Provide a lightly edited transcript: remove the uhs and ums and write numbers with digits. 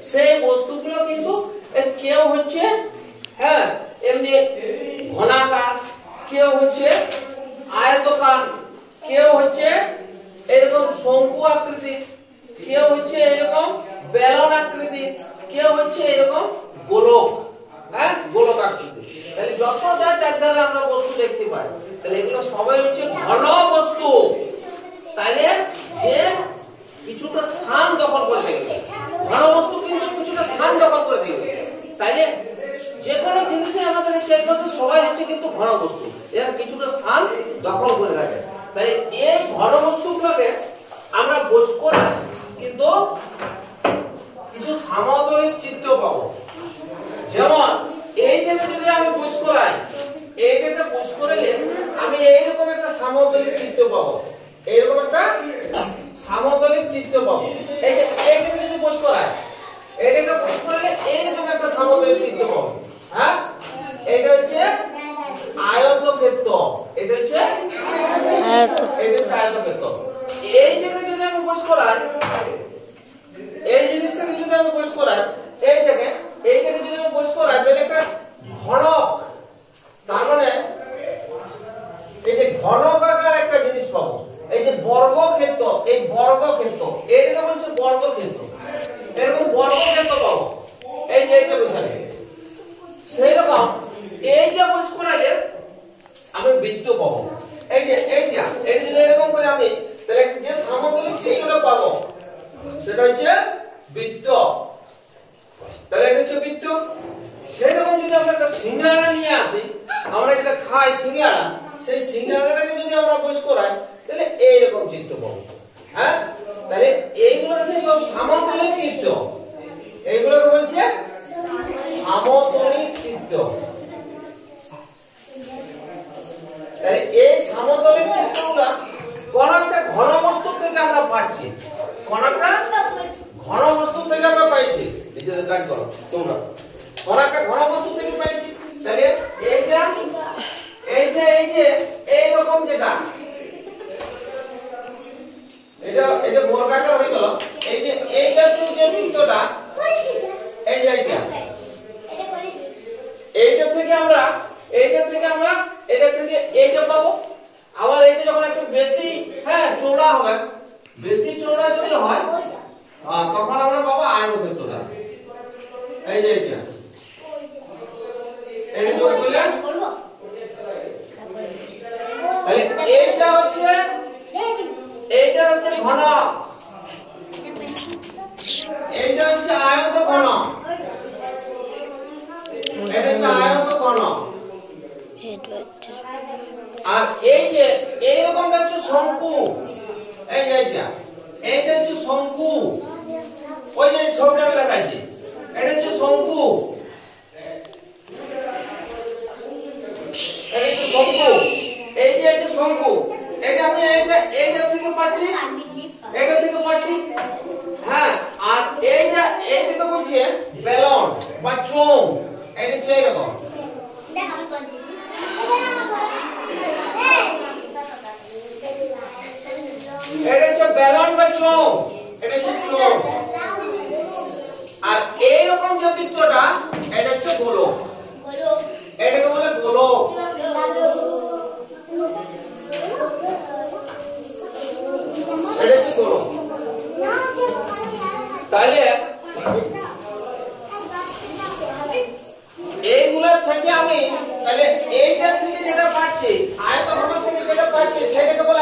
সেই বস্তুগুলো কিন্তু কেউ হচ্ছে হ্যাঁ এমনি ঘনাকার, কেউ হচ্ছে আয়তকার, কেউ হচ্ছে এরকম শঙ্কু আকৃতি, কেউ হচ্ছে এরকম বেলন আকৃতি, কেউ হচ্ছে এরকম গোলক, হ্যাঁ গোলক আকৃতি। তাহলে যত যা চারধারে আমরা বস্তু দেখতে পাই তাহলে এগুলো সবাই হচ্ছে ঘন বস্তু। তাহলে যে কিছুটা স্থান দখল করে থাকবে, ঘন বস্তু কিন্তু কিছুটা স্থান দখল করে থাকবে। তাইলে যে কোনো জিনিসে আমাদের চারপাশে সবাই হচ্ছে কিন্তু ঘন বস্তু, এর কিছুটা স্থান দখল করে রাখে। তাই এই ঘন বস্তুগুলোকে আমরা বোঝ করে কিন্তু কিছু সামতলিক চিত্র পাবো। যেমন এই জায়গায় যদি আমি বোঝ করাই, এই জায়গায় বোঝ করলে আমি এইরকম একটা সামতলিক চিত্র পাবো, এইরকম একটা সামতলিক চিত্র পাবো। এই যে এইটাকে যদি বোঝ করাই, এইটাকে বোঝ করলে এইরকম একটা সামতলিক চিত্র পাবো। হ্যাঁ, এটা হচ্ছে আয়তক্ষেত্র, এটা হচ্ছে আয়তক্ষেত্র। এই জায়গায় যদি আমি বোঝ করাই, এই জিনিসটাকে যদি আমি বোঝ করাই, এইটাকে যদি আমি বোঝ করাই তাহলে একটা ঘনক, তার মানে এই যে ঘনক আকার একটা জিনিস পাবো। এই যে বর্গক্ষেত্র, এই বর্গক্ষেত্র এটাকে বলছে বর্গক্ষেত্র, এরকম বর্গক্ষেত্র পাবো। এই যে এইটা বোঝালে সেই রকম এই যে বোঝ করালে আমি বৃত্ত পাবো। এই যে এইটা, এটা যদি এরকম করে আমি তাহলে যে সামতলিক চিত্রটা পাবো সেটা হচ্ছে বৃত্ত। তাহলে এটা হচ্ছে বৃত্ত। সেরকম যদি আমরা একটা সিঙ্গাড়া নিয়ে আসি, আমরা যেটা খাই সিঙ্গাড়া, সেই সিঙ্গাড়াটাকে যদি আমরা বোঝ করাই তাহলে এইরকম চিত্র পাবো। হ্যাঁ, তাহলে এইগুলো হচ্ছে সব সামতলিক চিত্র, এইগুলোকে বলছে সামতলিক চিত্র। তাহলে এই সামতলিক চিত্রগুলো কোন একটা ঘন বস্তু থেকে আমরা পাচ্ছি, কোন একটা ঘন বস্তু থেকে আমরা পাইছি। এই যে কাজ করো তোমরা, কোন একটা ঘন বস্তু থেকে পাইছি। তাহলে এইরকম যেটা এটা বর্গাকার হয়ে গেল। এই যে এই জাতীয় যে চিত্রটা, এই যে এইটা থেকে আমরা এটা থেকে এইটা পাবো। আবার এইটা যখন একটু বেশি হ্যাঁ চওড়া হবে, বেশি চওড়া যদি হয় তখন আমরা পাবো আয়তক্ষেত্রটা। এই যে এটা যোগ করলে তাহলে এইটা হচ্ছে ঘনক, এইটা হচ্ছে আয়ত ঘনক, এটা হচ্ছে আয়ত ঘনক। আর এই যে এইরকমটা হচ্ছে শঙ্কু। এই যে এইটা হচ্ছে শঙ্কু, ওই যে ছবিটা আমি দেখাচ্ছি, এটা হচ্ছে শঙ্কু, এটা হচ্ছে শঙ্কু। এই যে এটা শঙ্কু, এটা আমি এইটা থেকে পাচ্ছি, এটা থেকে পাচ্ছি। হ্যাঁ, আর এইটা এই থেকে বলছে বেলন বা চোঙ, এটা হচ্ছে এরকম। এটা হচ্ছে বেলন বা চোঙ, এটা হচ্ছে চোঙ। আর এইরকম যে বৃত্তটা এটা হচ্ছে গোলক, এটাকে বলে গোলক। এটা হচ্ছে গোলক। তাহলে এইগুলোর থেকে আমি তাহলে এইটার থেকে যেটা পাচ্ছি, আয়তঘন থেকে যেটা পাচ্ছি সেটাকে বলে